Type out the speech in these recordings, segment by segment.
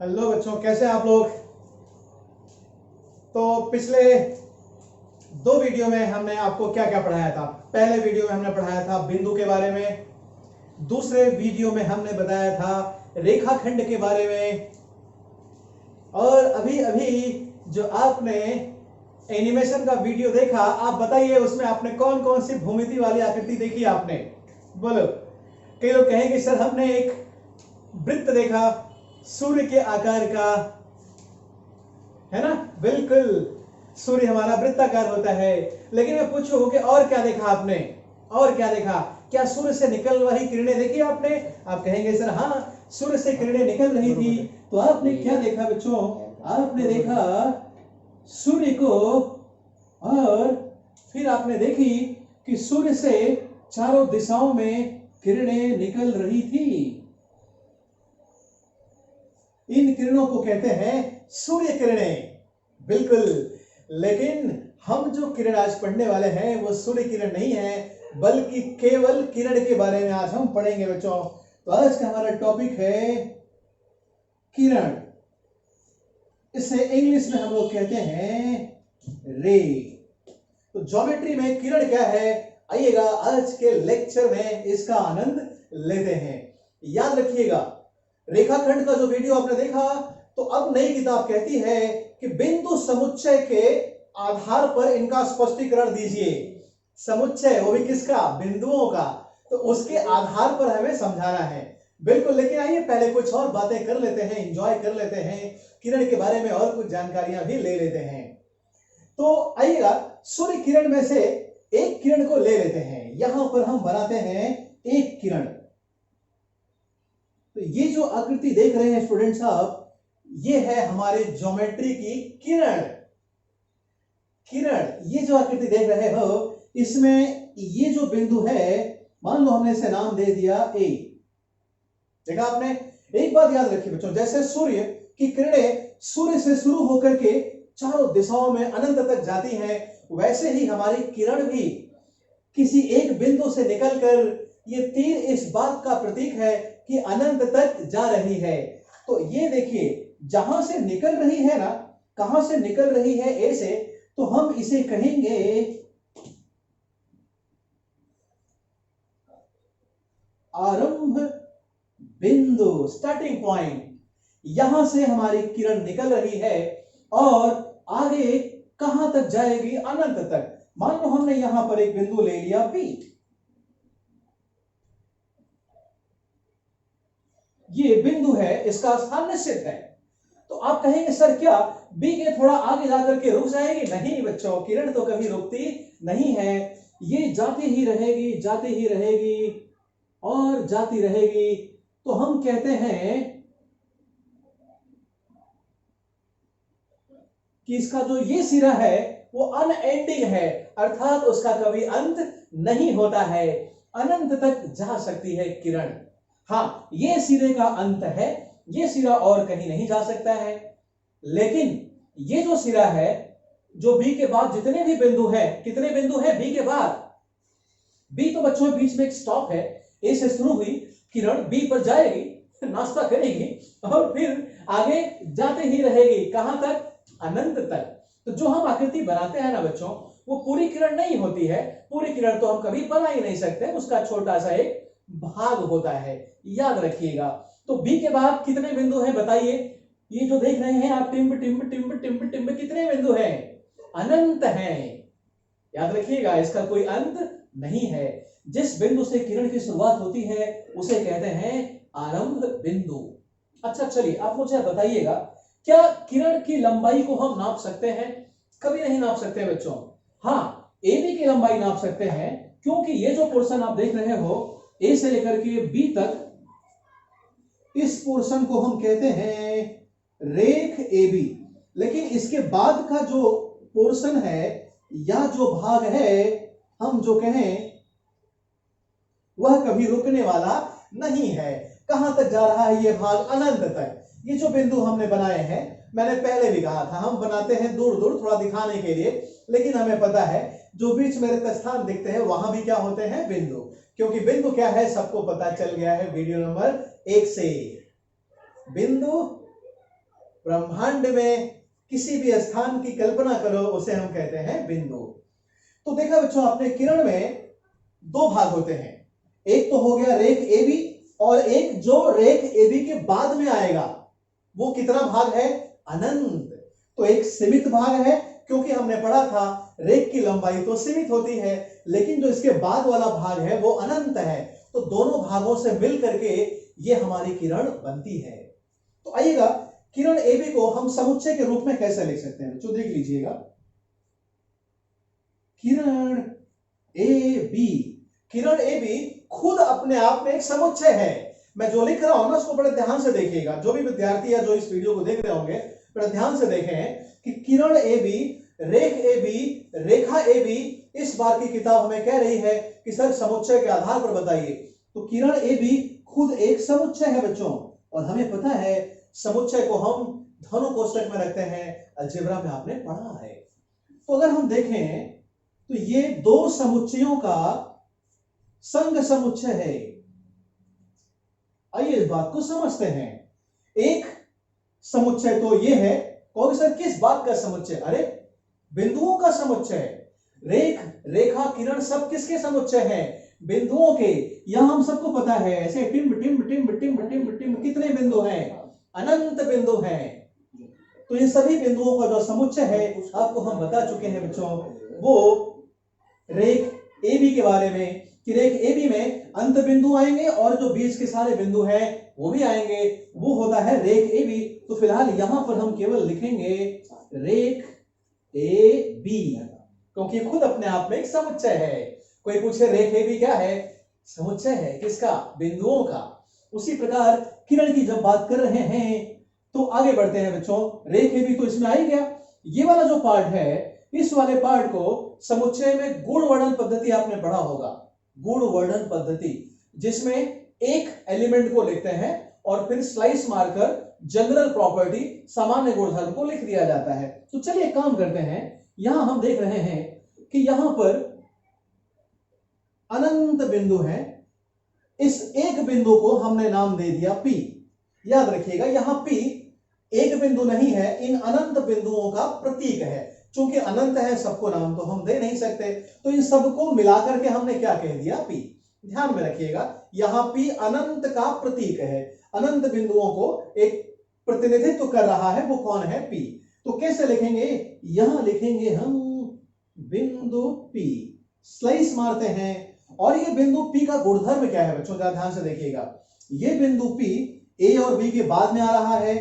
Hello बच्चों, कैसे हैं आप लोग। तो पिछले दो वीडियो में हमने आपको क्या क्या पढ़ाया था। पहले वीडियो में हमने पढ़ाया था बिंदु के बारे में, दूसरे वीडियो में हमने बताया था रेखाखंड के बारे में, और अभी अभी जो आपने एनिमेशन का वीडियो देखा, आप बताइए उसमें आपने कौन कौन सी भूमिति वाली आकृति देखी आपने, बोलो। कई लोग कहेंगे सर हमने एक वृत्त देखा सूर्य के आकार का, है ना। बिल्कुल, सूर्य हमारा वृत्ताकार होता है। लेकिन मैं पूछूं कि और क्या देखा आपने, और क्या देखा। क्या सूर्य से निकल रही किरणें देखी आपने। आप कहेंगे सर हाँ, सूर्य से किरणें निकल रही थी। तो आपने क्या देखा बच्चों, आपने देखा सूर्य को, और फिर आपने देखी कि सूर्य से चारों दिशाओं में किरणें निकल रही थी। इन किरणों को कहते हैं सूर्य किरणें। बिल्कुल, लेकिन हम जो किरण आज पढ़ने वाले हैं वो सूर्य किरण नहीं है, बल्कि केवल किरण के बारे में आज हम पढ़ेंगे बच्चों। तो आज का हमारा टॉपिक है किरण। इसे इंग्लिश में हम लोग कहते हैं रे। तो ज्योमेट्री में किरण क्या है, आइएगा आज के लेक्चर में इसका आनंद लेते हैं। याद रखिएगा, रेखाखंड का जो वीडियो आपने देखा, तो अब नई किताब कहती है कि बिंदु समुच्चय के आधार पर इनका स्पष्टीकरण दीजिए। समुच्चय वो भी किसका, बिंदुओं का। तो उसके आधार पर हमें समझाना है। बिल्कुल, लेकिन आइए पहले कुछ और बातें कर लेते हैं, एंजॉय कर लेते हैं, किरण के बारे में और कुछ जानकारियां भी ले लेते हैं। तो आइएगा, सूर्य किरण में से एक किरण को ले लेते हैं। यहां पर हम बनाते हैं एक किरण। तो ये जो आकृति देख रहे हैं स्टूडेंट्स आप, ये है हमारे ज्योमेट्री की किरण। किरण, ये जो आकृति देख रहे हो, इसमें ये जो बिंदु है, मान लो हमने इसे नाम दे दिया ए। देखा आपने। एक बात याद रखिए बच्चों, जैसे सूर्य की किरणें सूर्य से शुरू होकर के चारों दिशाओं में अनंत तक जाती हैं, वैसे ही हमारी किरण भी किसी एक बिंदु से निकलकर, ये तीर इस बात का प्रतीक है कि अनंत तक जा रही है। तो ये देखिए, जहां से निकल रही है ना, कहां से निकल रही है ए से, तो हम इसे कहेंगे आरंभ बिंदु, स्टार्टिंग पॉइंट। यहां से हमारी किरण निकल रही है और आगे कहां तक जाएगी, अनंत तक। मान लो हमने यहां पर एक बिंदु ले लिया बी। ये बिंदु है, इसका स्थान निश्चित है। तो आप कहेंगे सर क्या बी के थोड़ा आगे जाकर के रुक जाएगी। नहीं बच्चों, किरण तो कभी रुकती नहीं है, ये जाती ही रहेगी, जाती ही रहेगी और जाती रहेगी। तो हम कहते हैं कि इसका जो ये सिरा है वो अनएंडिंग है, अर्थात उसका कभी अंत नहीं होता है, अनंत तक जा सकती है किरण। हाँ, ये सिरे का अंत है, ये सिरा और कहीं नहीं जा सकता है। लेकिन ये जो सिरा है, जो बी के बाद जितने भी बिंदु है, कितने बिंदु है बी के बाद, बी तो बच्चों बीच में एक स्टॉप है। ए से शुरू हुई किरण बी पर जाएगी, नाश्ता करेगी और फिर आगे जाते ही रहेगी, कहां तक, अनंत तक। तो जो हम आकृति बनाते हैं ना बच्चों, वो पूरी किरण नहीं होती है। पूरी किरण तो हम कभी बना ही नहीं सकते, उसका छोटा सा एक भाग होता है, याद रखिएगा। तो बी के बाद कितने बिंदु हैं बताइए। ये जो देख रहे हैं आप, टिम्ब टिम्ब टिम्ब टिम्ब टिम्ब, कितने बिंदु हैं, अनंत हैं। याद रखिएगा, इसका कोई अंत नहीं है। जिस बिंदु से किरण की शुरुआत होती है उसे कहते हैं आरंभ बिंदु। अच्छा चलिए, आप मुझे बताइएगा, क्या किरण की लंबाई को हम नाप सकते हैं। कभी नहीं नाप सकते बच्चों। हाँ, एबी की लंबाई नाप सकते हैं, क्योंकि ये जो पोर्शन आप देख रहे हो, ए से लेकर के बी तक, इस पोर्शन को हम कहते हैं रेख एबी। लेकिन इसके बाद का जो पोर्शन है या जो भाग है, हम जो कहें, वह कभी रुकने वाला नहीं है। कहां तक जा रहा है ये भाग, अनंत तक। ये जो बिंदु हमने बनाए हैं, मैंने पहले भी कहा था, हम बनाते हैं दूर दूर थोड़ा दिखाने के लिए, लेकिन हमें पता है जो बीच में रिक्त स्थान दिखते हैं वहां भी क्या होते हैं, बिंदु। क्योंकि बिंदु क्या है सबको पता चल गया है वीडियो नंबर 1 से। बिंदु ब्रह्मांड में किसी भी स्थान की कल्पना करो, उसे हम कहते हैं बिंदु। तो देखा बच्चों आपने, किरण में दो भाग होते हैं, एक तो हो गया रेख AB और एक जो रेख AB के बाद में आएगा, वो कितना भाग है? अनंत। तो एक सीमित भाग है, क्योंकि हमने पढ़ा था रेख की लंबाई तो सीमित होती है, लेकिन जो इसके बाद वाला भाग है वो अनंत है। तो दोनों भागों से मिल करके ये हमारी किरण बनती है। तो आइएगा, किरण AB को हम समुच्चय के रूप में कैसे लिख सकते हैं? तो देख लीजिएगा, किरण AB, किरण AB खुद अपने आप में एक समुच्चय है। मैं जो लिख रहा हूं ना, उसको बड़े ध्यान से देखिएगा। जो भी विद्यार्थी या जो इस वीडियो को देख रहे होंगे, बड़े ध्यान से देखें कि किरण AB, रेख AB, रेखा AB, इस बार की किताब हमें कह रही है कि सर समुच्चय के आधार पर बताइए। तो किरण AB खुद एक समुच्चय है बच्चों, और हमें पता है समुच्चय को हम धनु कोष्ठक में रखते हैं, अलजेब्रा में आपने पढ़ा है। तो अगर हम देखें तो ये दो समुच्चयों का संग समुच्चय है। आइए इस बात को समझते हैं। एक समुच्चय तो ये है, कहोगे सर किस बात का समुच्चय? अरे बिंदुओं का समुच्चय। रेख, रेखा, किरण सब किसके समुच्चय हैं? बिंदुओं के। यहां हम सबको पता है, ऐसे टिम टिम टिम टिम टिम टिम कितने बिंदु हैं? अनंत बिंदु हैं। तो इन सभी बिंदुओं का जो समुच्चय है आपको हम बता चुके हैं बच्चों, वो रेख AB के बारे में, कि रेख AB में अंत बिंदु आएंगे और जो बीच के सारे बिंदु हैं वो भी आएंगे, वो होता है रेख AB। तो फिलहाल यहां पर हम केवल लिखेंगे रेख AB, क्योंकि खुद अपने आप में एक समुच्चय है। कोई पूछे रेख AB क्या है? समुच्चय है। किसका? बिंदुओं का। उसी प्रकार किरण की जब बात कर रहे हैं तो आगे बढ़ते हैं बच्चों। रेख AB तो इसमें आ ही गया। ये वाला जो पार्ट है, इस वाले पार्ट को समुच्चय में गुण वर्णन पद्धति आपने पढ़ा होगा। गुण वर्णन पद्धति, जिसमें एक एलिमेंट को लिखते हैं और फिर स्लाइस मारकर जनरल प्रॉपर्टी, सामान्य गुणधर्म को लिख दिया जाता है। तो चलिए काम करते हैं। यहां हम देख रहे हैं कि यहां पर अनंत बिंदु है। इस एक बिंदु को हमने नाम दे दिया P। याद रखिएगा, यहां P एक बिंदु नहीं है, इन अनंत बिंदुओं का प्रतीक है। चूंकि अनंत है, सबको नाम तो हम दे नहीं सकते, तो इन सबको मिलाकर के हमने क्या कह दिया? P। ध्यान में रखिएगा, यहां P अनंत का प्रतीक है। अनंत बिंदुओं को एक प्रतिनिधित्व कर रहा है, वो कौन है? P। तो कैसे लिखेंगे? यहां लिखेंगे हम बिंदु P, स्लाइस मारते हैं। और ये बिंदु P का गुणधर्म क्या है बच्चों? जरा ध्यान से देखिएगा। ये बिंदु P A और B के बाद में आ रहा है,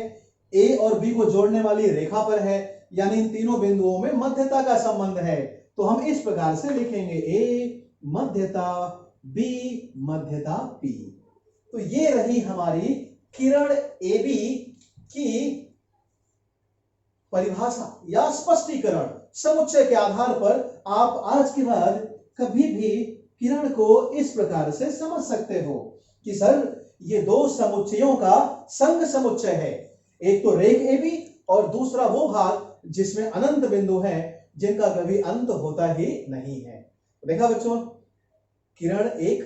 A और B को जोड़ने वाली रेखा पर है, यानी इन तीनों बिंदुओं में मध्यता का संबंध है। तो हम इस प्रकार से लिखेंगे A मध्यता, B मध्यता, P। तो ये रही हमारी किरण AB की परिभाषा या स्पष्टीकरण। समुच्चय के आधार पर आप आज के बाद कभी भी किरण को इस प्रकार से समझ सकते हो कि सर ये दो समुच्चयों का संग समुच्चय है। एक तो रेख AB और दूसरा वो भाग जिसमें अनंत बिंदु हैं, जिनका कभी अंत होता ही नहीं है। देखा बच्चों, किरण एक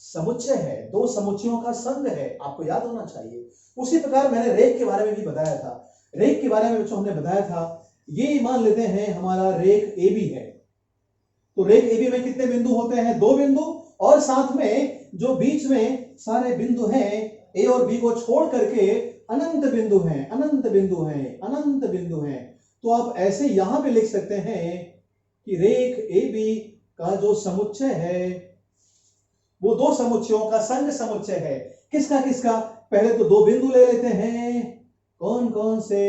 समुच्चय है, दो समुच्चयों का संग है, आपको याद होना चाहिए। उसी प्रकार मैंने रेख के बारे में भी बताया था। रेख के बारे में बच्चों हमने बताया था, ये मान लेते हैं हमारा रेख AB है। तो रेख AB में कितने बिंदु होते हैं? दो बिंदु, और साथ में जो बीच में सारे बिंदु हैं A और B को छोड़ करके अनंत बिंदु हैं, अनंत बिंदु हैं, अनंत बिंदु हैं। तो आप ऐसे यहां पे लिख सकते हैं कि रेख AB का जो समुच्चय है वो दो समुच्चयों का संग समुच्चय है। किसका किसका? पहले तो दो बिंदु ले लेते हैं। कौन कौन से?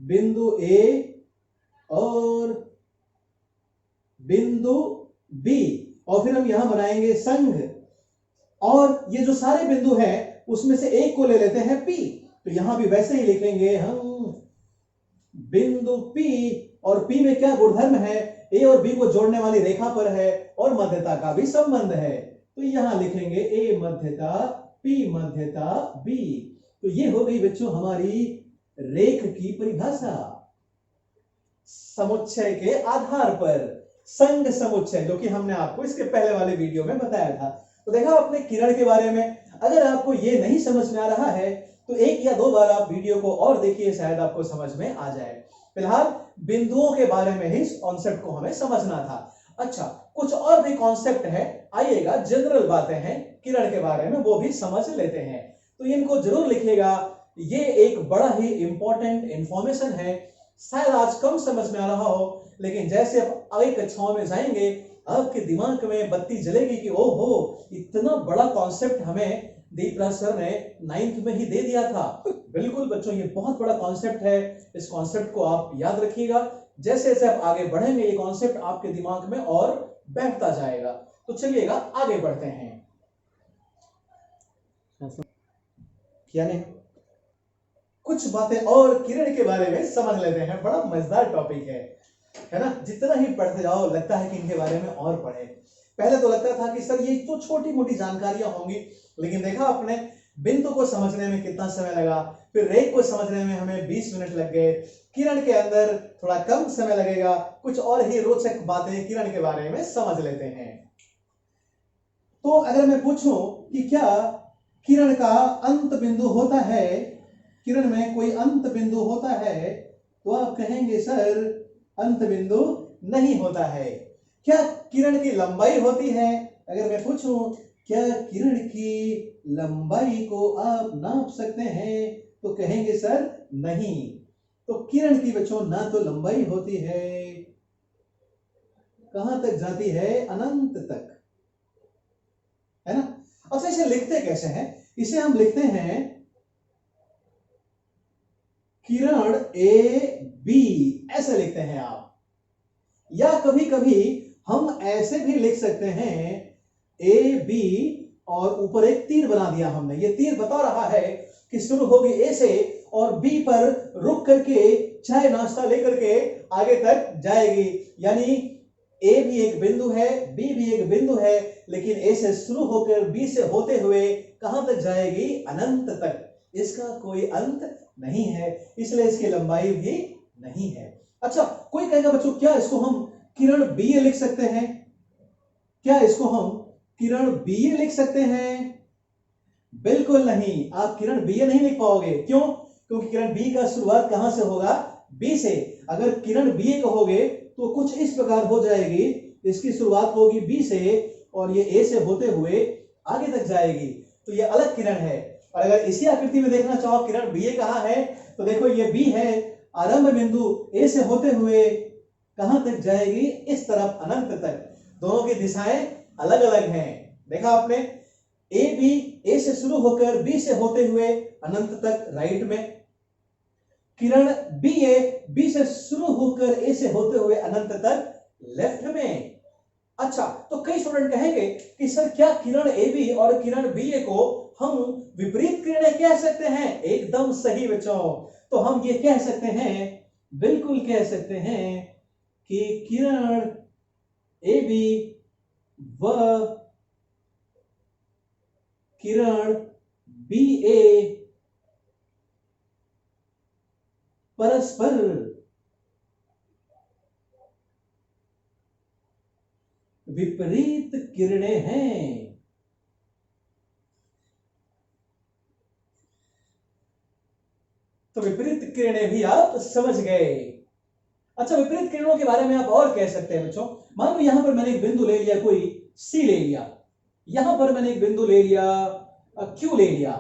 बिंदु A और बिंदु B, और फिर हम यहां बनाएंगे संघ। और ये जो सारे बिंदु हैं उसमें से एक को ले लेते हैं P। तो यहां भी वैसे ही लिखेंगे हम बिंदु P, और P में क्या गुणधर्म है? A और B को जोड़ने वाली रेखा पर है और मध्यता का भी संबंध है। तो यहां लिखेंगे A मध्यता, P मध्यता, B। तो ये हो गई बच्चों हमारी रेख की परिभाषा। समुच्चय के आधार पर संग समुच्चय, जो कि हमने आपको इसके पहले वाले वीडियो में बताया था। तो देखा आपने किरण के बारे में। अगर आपको ये नहीं समझ में आ रहा है तो एक या दो बार आप वीडियो को और देखिए, शायद आपको समझ में आ जाए। फिलहाल बिंदुओं के बारे में ही कॉन्सेप्ट को हमें समझना था। अच्छा, कुछ और भी कॉन्सेप्ट है, आइएगा जनरल बातें हैं किरण के बारे में, वो भी समझ लेते हैं। तो इनको जरूर लिखिएगा, ये एक बड़ा ही इंपॉर्टेंट इंफॉर्मेशन है। शायद आज कम समझ में आ रहा हो, लेकिन जैसे आप आगे कक्षाओं में जाएंगे आपके दिमाग में बत्ती जलेगी कि ओहो, इतना बड़ा कॉन्सेप्ट हमें दीपराज सर ने 9th में ही दे दिया था। बिल्कुल बच्चों, ये बहुत बड़ा कॉन्सेप्ट है, इस कॉन्सेप्ट को आप याद रखिएगा। जैसे जैसे आप आगे बढ़ेंगे ये कॉन्सेप्ट आपके दिमाग में और बैठता जाएगा। तो चलिएगा आगे बढ़ते हैं। यानी कुछ बातें और किरण के बारे में समझ लेते हैं, बड़ा मजेदार टॉपिक है ना। जितना ही पढ़ते जाओ लगता है कि इनके बारे में और पढ़े। पहले तो लगता था कि सर ये तो छोटी मोटी जानकारियां होंगी, लेकिन देखा आपने बिंदु को समझने में कितना समय लगा, फिर रेख को समझने में हमें 20 मिनट लग गए, किरण के अंदर थोड़ा कम समय लगेगा। कुछ और ही रोचक बातें किरण के बारे में समझ लेते हैं। तो अगर मैं पूछूं कि क्या किरण का अंत बिंदु होता है, किरण में कोई अंत बिंदु होता है, तो आप कहेंगे सर अंत बिंदु नहीं होता है। क्या किरण की लंबाई होती है? अगर मैं पूछूं क्या किरण की लंबाई को आप नाप सकते हैं, तो कहेंगे सर नहीं। तो किरण की बच्चों ना तो लंबाई होती है, कहां तक जाती है? अनंत तक, है ना। अच्छा, इसे लिखते कैसे हैं? इसे हम लिखते हैं किरण ए बी, ऐसे लिखते हैं आप। या कभी कभी हम ऐसे भी लिख सकते हैं ए बी और ऊपर एक तीर बना दिया हमने। ये तीर बता रहा है कि शुरू होगी ए से और बी पर रुक करके चाय नाश्ता लेकर के आगे तक जाएगी। यानी ए भी एक बिंदु है, बी भी एक बिंदु है, लेकिन ए से शुरू होकर बी से होते हुए कहां तक जाएगी? अनंत तक। इसका कोई अंत नहीं है, इसलिए इसकी लंबाई भी नहीं है। अच्छा, कोई कहेगा बच्चों क्या इसको हम किरण बी लिख सकते हैं? क्या इसको हम किरण बी लिख सकते हैं? बिल्कुल नहीं, आप किरण बी नहीं लिख पाओगे। क्यों? क्योंकि किरण बी का शुरुआत कहां से होगा? बी से। अगर किरण बी कहोगे तो कुछ इस प्रकार हो जाएगी, इसकी शुरुआत होगी बी से और ये ए से होते हुए आगे तक जाएगी, तो ये अलग किरण है। और अगर इसी आकृति में देखना चाहो किरण बी कहां है, तो देखो ये बी है, आरंभ बिंदु ए से होते हुए कहां तक जाएगी? इस तरफ, अनंत तक। दोनों की दिशाएं अलग अलग हैं, देखा आपने। ए बी ए से शुरू होकर बी से होते हुए अनंत तक राइट में, किरण बी ए बी से शुरू होकर ए से होते हुए अनंत तक लेफ्ट में। अच्छा, तो कई स्टूडेंट कहेंगे कि सर क्या किरण ए बी और किरण बी ए को हम विपरीत किरणें कह सकते हैं? एकदम सही बच्चों। तो हम ये कह सकते हैं, बिल्कुल कह सकते हैं कि किरण ए बी व किरण बी ए परस्पर विपरीत किरणें हैं। तो विपरीत किरणें भी आप समझ गए। अच्छा, विपरीत किरणों के बारे में आप और कह सकते हैं बच्चों। मान लो यहां पर मैंने एक बिंदु ले लिया, कोई सी ले लिया, यहां पर मैंने एक बिंदु ले लिया क्यू ले लिया,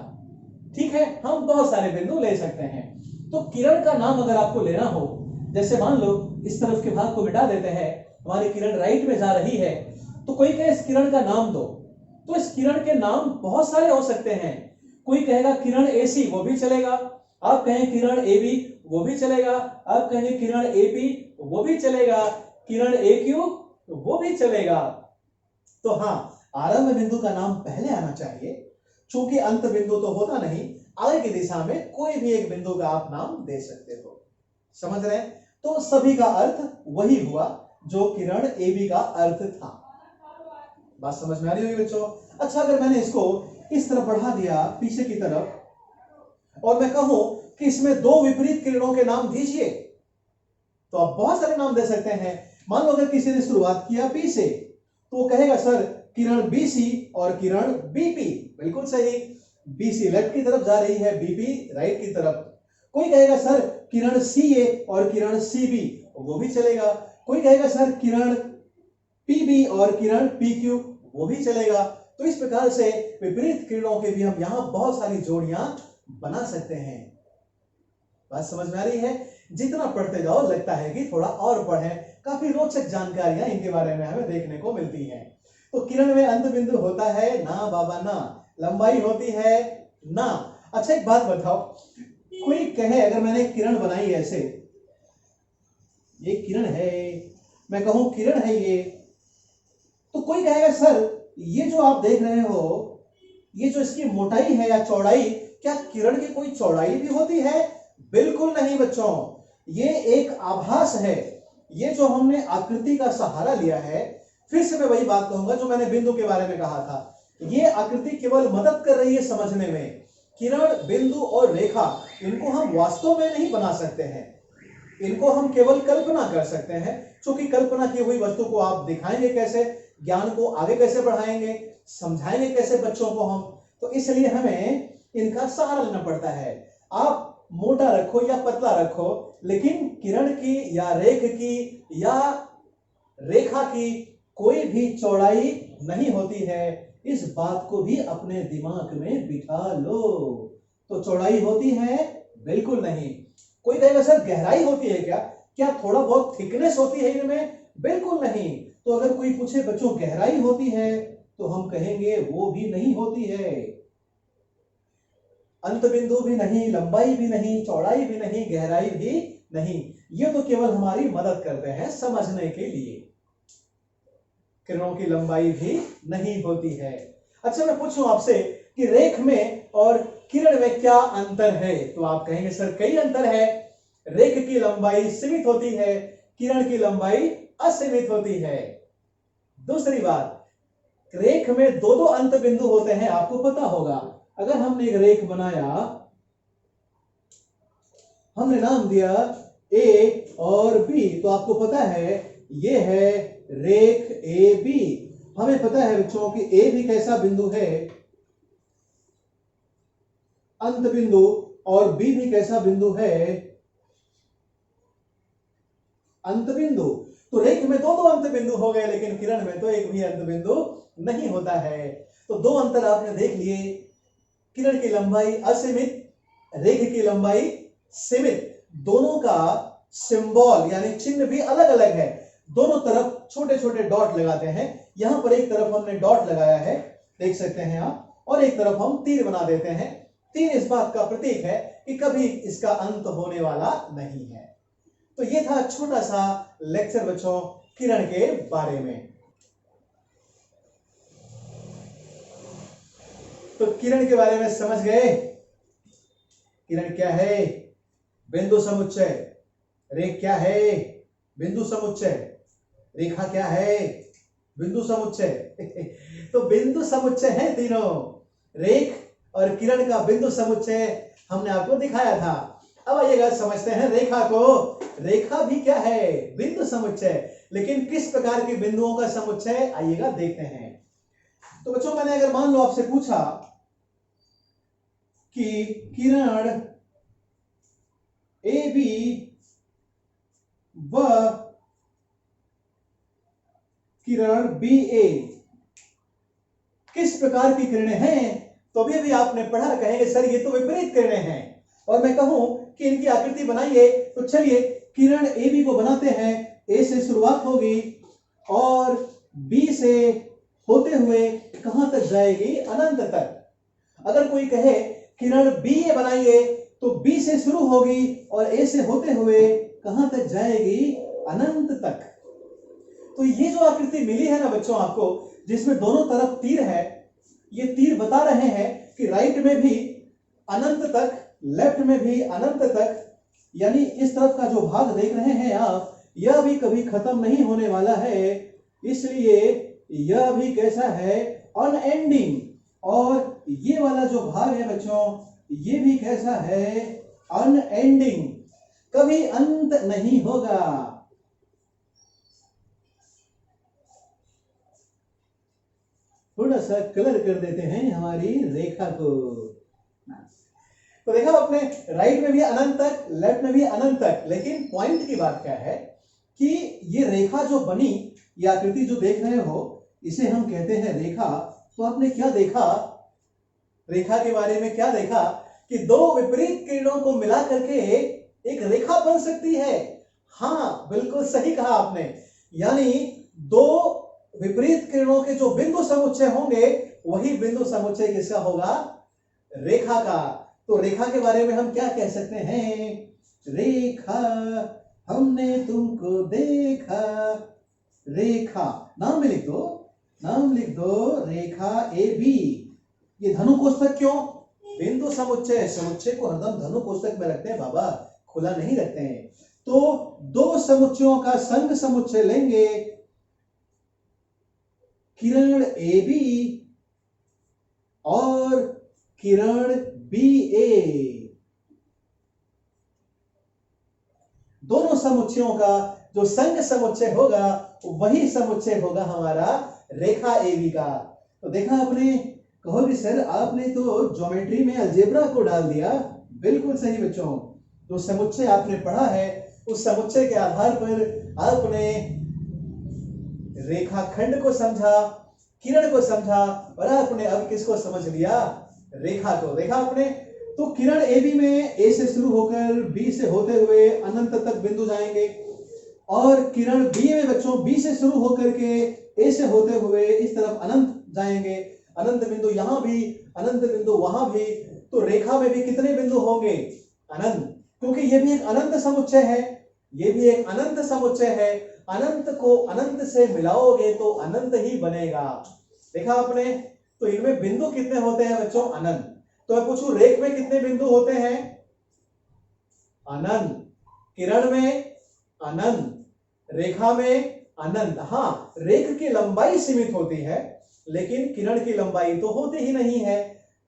ठीक है। हम बहुत सारे बिंदु ले सकते हैं। तो किरण का नाम अगर आपको लेना हो, जैसे मान लो इस तरफ के भाग को मिटा देते हैं, हमारी किरण राइट में जा रही है, तो कोई कहे इस किरण का नाम दो, तो इस किरण के नाम बहुत सारे हो सकते हैं। कोई कहेगा किरण ए सी, वो भी चलेगा। आप कहें किरण ए बी, वो भी चलेगा। आप कहेंगे किरण ए पी, वो भी चलेगा। किरण ए क्यू, वो भी चलेगा। तो हाँ, आरंभ बिंदु का नाम पहले आना चाहिए, चूंकि अंत बिंदु तो होता नहीं। आगे की दिशा में कोई भी एक बिंदु का आप नाम दे सकते हो, समझ रहे हैं। तो सभी का अर्थ वही हुआ जो किरण ए बी का अर्थ था। बात समझ में आ रही होगी बच्चों। अच्छा, अगर मैंने इसको इस तरफ बढ़ा दिया पीछे की तरफ और मैं कहूं कि इसमें दो विपरीत किरणों के नाम दीजिए, तो आप बहुत सारे नाम दे सकते हैं। मान लो अगर किसी ने शुरुआत किया बी से, तो वो कहेगा सर किरण बी सी और किरण बी पी, बिल्कुल सही। BC लेफ्ट की तरफ जा रही है, BP राइट की तरफ। कोई कहेगा सर किरण CA और किरण CB, वो भी चलेगा। कोई कहेगा सर किरण PB और किरण PQ, वो भी चलेगा। तो इस प्रकार से विपरीत किरणों के भी हम यहां बहुत सारी जोड़ियां बना सकते हैं। बात समझ में आ रही है? जितना पढ़ते जाओ लगता है कि थोड़ा और पढ़ें, काफी रोचक जानकारियां इनके बारे में हमें देखने को मिलती हैं। तो किरण में अंत बिंदु होता है ना बाबा ना, लंबाई होती है ना। अच्छा एक बात बताओ, कोई कहे अगर मैंने किरण बनाई ऐसे, ये किरण है, मैं कहूं किरण है ये, तो कोई कहेगा सर ये जो आप देख रहे हो, ये जो इसकी मोटाई है या चौड़ाई, क्या किरण की कोई चौड़ाई भी होती है? बिल्कुल नहीं बच्चों, ये एक आभास है। ये जो हमने आकृति का सहारा लिया है, फिर से मैं वही बात कहूंगा जो मैंने बिंदु के बारे में कहा था, ये आकृति केवल मदद कर रही है समझने में। किरण, बिंदु और रेखा, इनको हम वास्तव में नहीं बना सकते हैं, इनको हम केवल कल्पना कर सकते हैं। क्योंकि कल्पना की हुई वस्तु को आप दिखाएंगे कैसे, ज्ञान को आगे कैसे बढ़ाएंगे, समझाएंगे कैसे बच्चों को हम, तो इसलिए हमें इनका सहारा लेना पड़ता है। आप मोटा रखो या पतला रखो, लेकिन किरण की या रेख की या रेखा की कोई भी चौड़ाई नहीं होती है। इस बात को भी अपने दिमाग में बिठा लो। तो चौड़ाई होती है? बिल्कुल नहीं। कोई कहेगा सर गहराई होती है क्या? क्या थोड़ा बहुत थिकनेस होती है इनमें? बिल्कुल नहीं। तो अगर कोई पूछे बच्चों गहराई होती है, तो हम कहेंगे वो भी नहीं होती है। अंत बिंदु भी नहीं, लंबाई भी नहीं, चौड़ाई भी नहीं, गहराई भी नहीं। ये तो केवल हमारी मदद करते हैं समझने के लिए। किरणों की लंबाई भी नहीं होती है। अच्छा मैं पूछूं आपसे कि रेख में और किरण में क्या अंतर है? तो आप कहेंगे सर कई अंतर है। रेख की लंबाई सीमित होती है, किरण की लंबाई असीमित होती है। दूसरी बात, रेख में दो दो अंत बिंदु होते हैं, आपको पता होगा। अगर हमने एक रेख बनाया, हमने नाम दिया A और B, तो आपको पता है ये है रेख AB। हमें पता है बच्चों कि A भी कैसा बिंदु है, अंत बिंदु, और B भी कैसा बिंदु है, अंत बिंदु। तो रेख में दो दो अंत बिंदु हो गए, लेकिन किरण में तो एक भी अंत बिंदु नहीं होता है। तो दो अंतर आपने देख लिए, किरण की लंबाई असीमित, रेख की लंबाई सीमित। दोनों का सिंबल यानी चिन्ह भी अलग अलग है। दोनों तरफ छोटे छोटे डॉट लगाते हैं। यहां पर एक तरफ हमने डॉट लगाया है, देख सकते हैं आप, और एक तरफ हम तीर बना देते हैं। तीर इस बात का प्रतीक है कि कभी इसका अंत होने वाला नहीं है। तो ये था छोटा सा लेक्चर बच्चों किरण के बारे में। तो किरण के बारे में समझ गए? किरण क्या है? बिंदु समुच्चय। रेख क्या है? बिंदु समुच्चय। रेखा क्या है? बिंदु समुच्चय। तो बिंदु समुच्चय है तीनों। रेख और किरण का बिंदु समुच्चय हमने आपको दिखाया था। अब आइएगा समझते हैं रेखा को। रेखा भी क्या है? बिंदु समुच्चय। लेकिन किस प्रकार के बिंदुओं का समुच्चय, आइएगा देखते हैं। तो बच्चों मैंने अगर मान लो आपसे पूछा कि किरण AB व किरण BA किस प्रकार की किरणें हैं, तो अभी आपने पढ़ा, कहेंगे सर ये तो विपरीत किरणें हैं। और मैं कहूं कि इनकी आकृति बनाइए, तो चलिए किरण AB को बनाते हैं। A से शुरुआत होगी और B से होते हुए कहां तक जाएगी? अनंत तक। अगर कोई कहे किरण BA बनाइए, तो B से शुरू होगी और A से होते हुए कहां तक जाएगी? अनंत तक। तो ये जो आकृति मिली है ना बच्चों आपको, जिसमें दोनों तरफ तीर है, ये तीर बता रहे हैं कि राइट में भी अनंत तक, लेफ्ट में भी अनंत तक, यानी इस तरफ का जो भाग देख रहे हैं आप, यह भी कभी खत्म नहीं होने वाला है। इसलिए यह भी कैसा है? अनएंडिंग। और ये वाला जो भाग है बच्चों, ये भी कैसा है? अनएंडिंग, कभी अंत नहीं होगा। थोड़ा सा कलर कर देते हैं हमारी रेखा को। तो देखा आपने, राइट में भी अनंत तक, लेफ्ट में भी अनंत तक, लेकिन पॉइंट की बात क्या है कि ये रेखा जो बनी, ये आकृति जो देख रहे हो, इसे हम कहते हैं रेखा। तो आपने क्या देखा, रेखा के बारे में क्या देखा कि दो विपरीत किरणों को मिला करके एक रेखा बन सकती है। हाँ, बिल्कुल सही कहा आपने। यानी दो विपरीत किरणों के जो बिंदु समुच्चय होंगे, वही बिंदु समुच्चय किसका होगा, रेखा का। तो रेखा के बारे में हम क्या कह सकते हैं, रेखा हमने तुमको देखा। रेखा नाम में लिख दो, नाम लिख दो, रेखा ए बी। ये धनु कोष्ठक क्यों, बिंदु समुच्चय, समुच्चय को हरदम धनु कोष्ठक में रखते हैं बाबा, खुला नहीं रखते हैं। तो दो समुच्चयों का संग समुच्चय लेंगे, किरण ए बी और किरण बी ए। दोनों समुच्चयों का जो संग समुच्चय होगा, वही समुच्चय होगा हमारा रेखा ए बी का। तो देखा आपने, कहोगे सर आपने तो ज्योमेट्री में अलजेब्रा को डाल दिया। बिल्कुल सही बच्चों, जो समुच्चय आपने पढ़ा है, उस समुच्चय के आधार पर आपने रेखाखंड को समझा, किरण को समझा, और आपने अब किसको समझ लिया, रेखा को। देखा आपने, तो किरण ए बी में ए से शुरू होकर बी से होते हुए अनंत तक बिंदु जाएंगे, और किरण बी में बच्चों बी से शुरू होकर के ए से होते हुए इस तरफ अनंत जाएंगे। अनंत बिंदु यहां भी, अनंत बिंदु वहां भी। तो रेखा में भी कितने बिंदु होंगे, अनंत, क्योंकि ये भी एक अनंत समुच्चय है, ये भी एक अनंत समुच्चय है। अनंत को अनंत से मिलाओगे तो अनंत ही बनेगा। देखा आपने, तो इनमें बिंदु कितने होते हैं बच्चों, अनंत। तो मैं पूछूं रेख में कितने बिंदु होते हैं, अनंत। किरण में अनंत, रेखा में अनंत। हाँ, रेख की लंबाई सीमित होती है, लेकिन किरण की लंबाई तो होती ही नहीं है।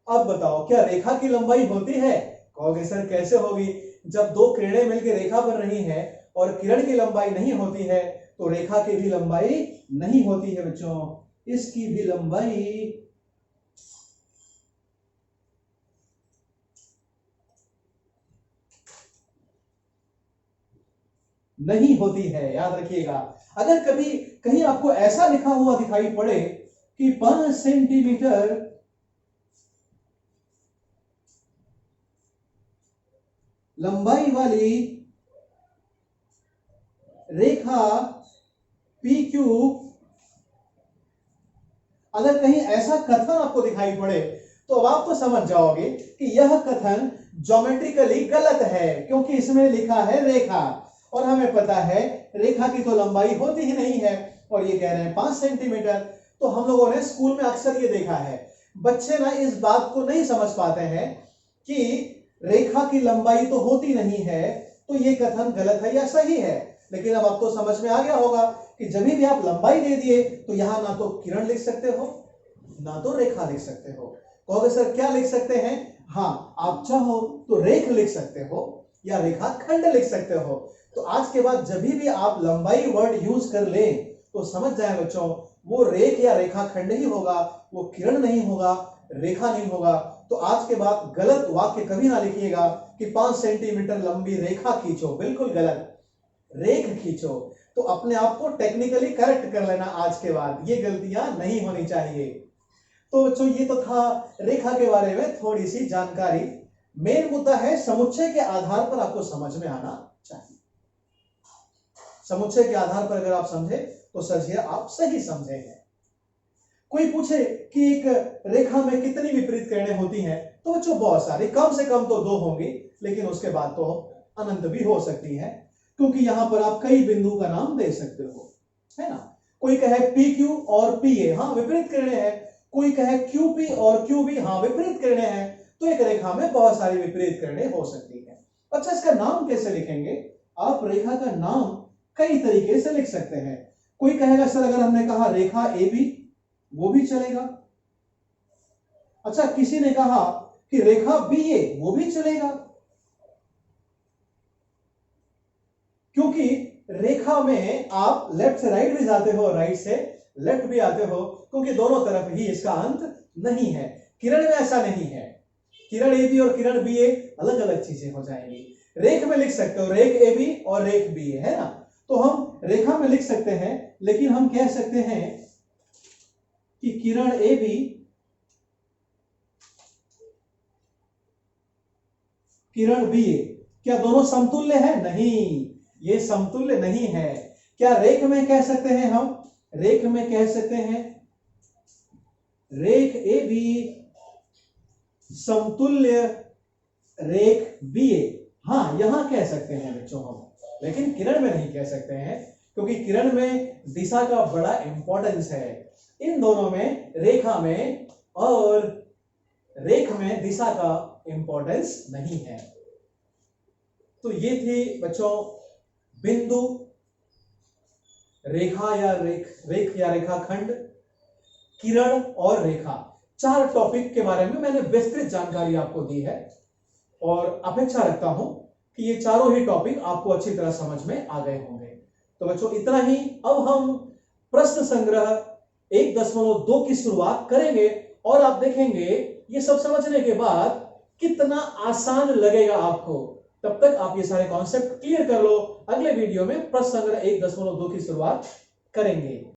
अब बताओ, क्या रेखा की लंबाई होती है, कहोगे सर कैसे होगी, जब दो किरणें मिलकर रेखा बन रही हैं और किरण की लंबाई नहीं होती है, तो रेखा की भी लंबाई नहीं होती है बच्चों। इसकी भी लंबाई नहीं होती है, याद रखिएगा। अगर कभी कहीं आपको ऐसा लिखा हुआ दिखाई पड़े कि 5 सेंटीमीटर लंबाई वाली रेखा पी क्यू, अगर कहीं ऐसा कथन आपको दिखाई पड़े, तो अब आप तो समझ जाओगे कि यह कथन ज्योमेट्रिकली गलत है, क्योंकि इसमें लिखा है रेखा, और हमें पता है रेखा की तो लंबाई होती ही नहीं है, और ये कह रहे हैं 5 सेंटीमीटर। तो हम लोगों ने स्कूल में अक्सर ये देखा है, बच्चे ना इस बात को नहीं समझ पाते हैं कि रेखा की लंबाई तो होती नहीं है, तो ये कथन गलत है या सही है। लेकिन अब आपको समझ में आ गया होगा कि जब भी आप लंबाई दे दिए, तो यहां ना तो किरण लिख सकते हो, ना तो रेखा लिख सकते हो। कहोगे सर क्या लिख सकते हैं, हाँ, आप चाहो तो रेख लिख सकते हो या रेखा खंड लिख सकते हो। तो आज के बाद जब भी आप लंबाई वर्ड यूज कर लें, तो समझ जाए बच्चों, वो रेख या रेखा खंड ही होगा, वो किरण नहीं होगा, रेखा नहीं होगा। तो आज के बाद गलत वाक्य कभी ना लिखिएगा कि 5 सेंटीमीटर लंबी रेखा खींचो, बिल्कुल गलत, रेख खींचो। तो अपने आप को टेक्निकली करेक्ट कर लेना आज के बाद, ये गलतियां नहीं होनी चाहिए। तो बच्चों ये तो था रेखा के बारे में थोड़ी सी जानकारी। मेन मुद्दा है समुच्चय के आधार पर आपको समझ में आना चाहिए। समुच्चय के आधार पर अगर आप समझे तो समझिए आप सही समझे हैं। कोई पूछे कि एक रेखा में कितनी विपरीत किरणें होती हैं, तो बच्चों बहुत सारी, कम से कम तो 2 होंगी, लेकिन उसके बाद तो अनंत भी हो सकती है, क्योंकि यहां पर आप कई बिंदु का नाम दे सकते हो, है ना। कोई कहे पी क्यू और पी ए, हाँ विपरीत किरणें हैं। कोई कहे क्यू पी और क्यू बी, हाँ विपरीत किरणें हैं। तो एक रेखा में बहुत सारी विपरीत किरणें हो सकती है। अच्छा, इसका नाम कैसे लिखेंगे, आप रेखा का नाम कई तरीके से लिख सकते हैं। कोई कहेगा सर अगर हमने कहा रेखा ए बी, वो भी चलेगा। अच्छा, किसी ने कहा कि रेखा बी ए, वो भी चलेगा, क्योंकि रेखा में आप लेफ्ट से राइट भी जाते हो, राइट से लेफ्ट भी आते हो, क्योंकि दोनों तरफ ही इसका अंत नहीं है। किरण में ऐसा नहीं है, किरण ए बी और किरण बी ए अलग अलग चीजें हो जाएंगी। रेख में लिख सकते हो रेख ए बी और रेख बी ए, है ना, तो हम रेखा में लिख सकते हैं, लेकिन हम कह सकते हैं कि किरण ए बी किरण बी ए, क्या दोनों समतुल्य है? नहीं, ये समतुल्य नहीं है। क्या रेख में कह सकते हैं हम, रेख में कह सकते हैं रेख ए बी समतुल्य रेख बी ए, हाँ यहां कह सकते हैं बच्चों हम, लेकिन किरण में नहीं कह सकते हैं, क्योंकि किरण में दिशा का बड़ा इंपॉर्टेंस है। इन दोनों में, रेखा में और रेख में दिशा का इंपॉर्टेंस नहीं है। तो ये थी बच्चों बिंदु, रेखा या रेख या रेखाखंड, किरण और रेखा, 4 टॉपिक के बारे में मैंने विस्तृत जानकारी आपको दी है और अपेक्षा रखता हूं कि ये चारों ही टॉपिक आपको अच्छी तरह समझ में आ गए होंगे। तो बच्चों इतना ही। अब हम प्रश्न संग्रह 1.2 की शुरुआत करेंगे और आप देखेंगे ये सब समझने के बाद कितना आसान लगेगा आपको। तब तक आप ये सारे कॉन्सेप्ट क्लियर कर लो। अगले वीडियो में प्रश्न संग्रह 1.2 की शुरुआत करेंगे।